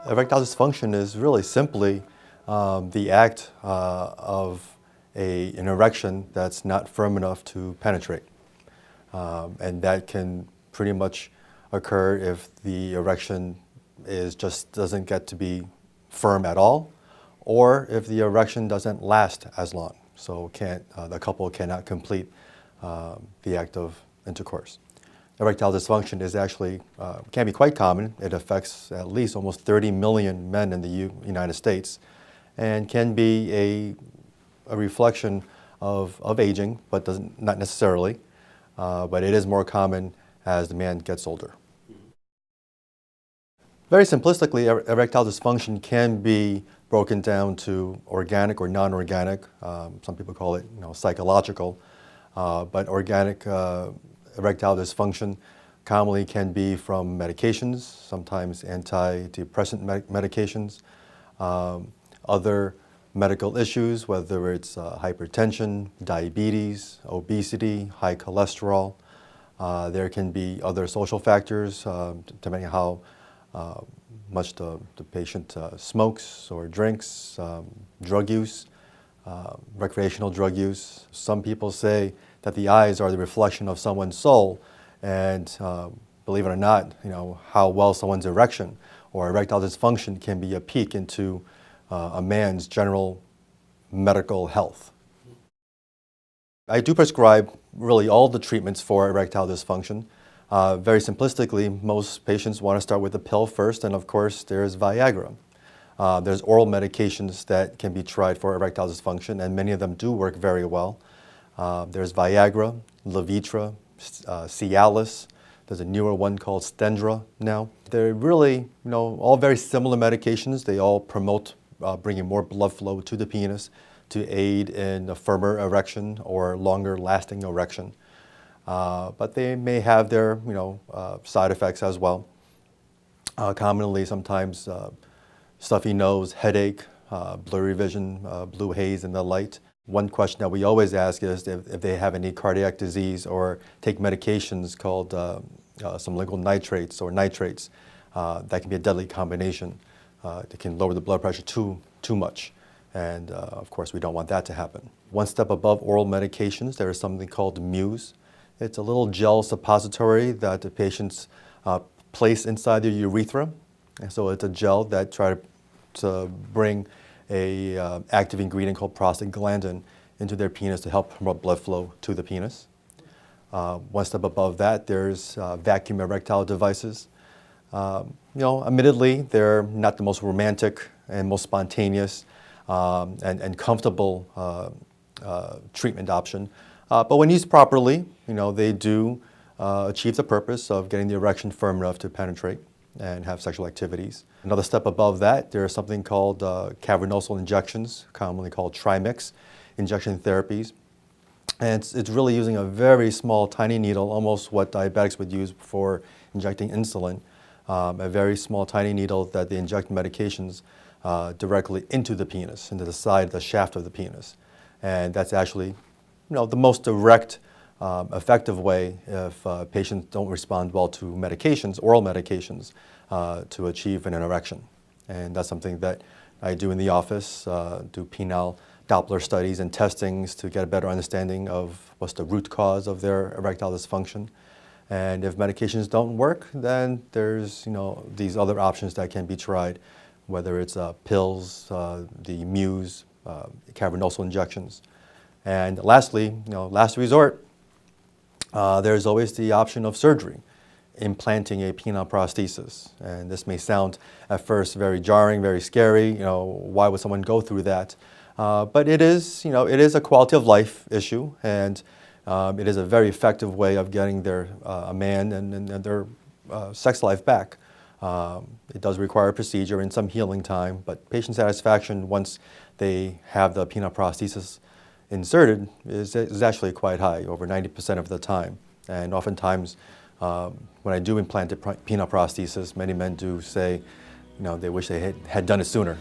Erectile dysfunction is really simply the act of an erection that's not firm enough to penetrate. And that can pretty much occur if the erection just doesn't get to be firm at all, or if the erection doesn't last as long. So the couple cannot complete the act of intercourse. Erectile dysfunction is actually, can be quite common. It affects at least almost 30 million men in the United States and can be a reflection of aging, but not necessarily. But it is more common as the man gets older. Very simplistically, erectile dysfunction can be broken down to organic or non-organic. Some people call it psychological, but organic erectile dysfunction commonly can be from medications, sometimes antidepressant medications, other medical issues, whether it's hypertension, diabetes, obesity, high cholesterol. There can be other social factors, depending on how much the patient smokes or drinks, drug use, recreational drug use. Some people say that the eyes are the reflection of someone's soul, and believe it or not, how well someone's erection or erectile dysfunction can be a peek into a man's general medical health. I do prescribe really all the treatments for erectile dysfunction. Very simplistically, most patients want to start with a pill first, and of course there's Viagra. There's oral medications that can be tried for erectile dysfunction, and many of them do work very well. There's Viagra, Levitra, Cialis. There's a newer one called Stendra now. They're really, all very similar medications. They all promote bringing more blood flow to the penis to aid in a firmer erection or longer lasting erection. But they may have their, side effects as well. Commonly, sometimes stuffy nose, headache, blurry vision, blue haze in the light. One question that we always ask is if they have any cardiac disease or take medications called some liquid nitrates or nitrates. That can be a deadly combination. It can lower the blood pressure too much. And of course, we don't want that to happen. One step above oral medications, there is something called Muse. It's a little gel suppository that the patients place inside their urethra. And so it's a gel that tries to bring a active ingredient called prostaglandin into their penis to help promote blood flow to the penis. One step above that, there's vacuum erectile devices. Admittedly, they're not the most romantic and most spontaneous and comfortable treatment option. But when used properly, they do achieve the purpose of getting the erection firm enough to penetrate and have sexual activities. Another step above that, there's something called cavernosal injections, commonly called trimix injection therapies. And it's really using a very small, tiny needle, almost what diabetics would use for injecting insulin, a very small, tiny needle that they inject medications directly into the penis, into the side, the shaft of the penis. And that's actually, the most direct, effective way if patients don't respond well to medications, oral medications, to achieve an erection. And that's something that I do in the office, do penile Doppler studies and testings to get a better understanding of what's the root cause of their erectile dysfunction. And if medications don't work, then there's these other options that can be tried, whether it's pills, the Muse, cavernosal injections. And lastly, last resort, there's always the option of surgery, implanting a penile prosthesis. And this may sound at first very jarring, very scary. Why would someone go through that? But it is, it is a quality of life issue, and it is a very effective way of getting a man and their sex life back. It does require a procedure and some healing time, but patient satisfaction once they have the penile prosthesis inserted is actually quite high, over 90% of the time. And oftentimes, when I do implant a penile prosthesis, many men do say, they wish they had done it sooner.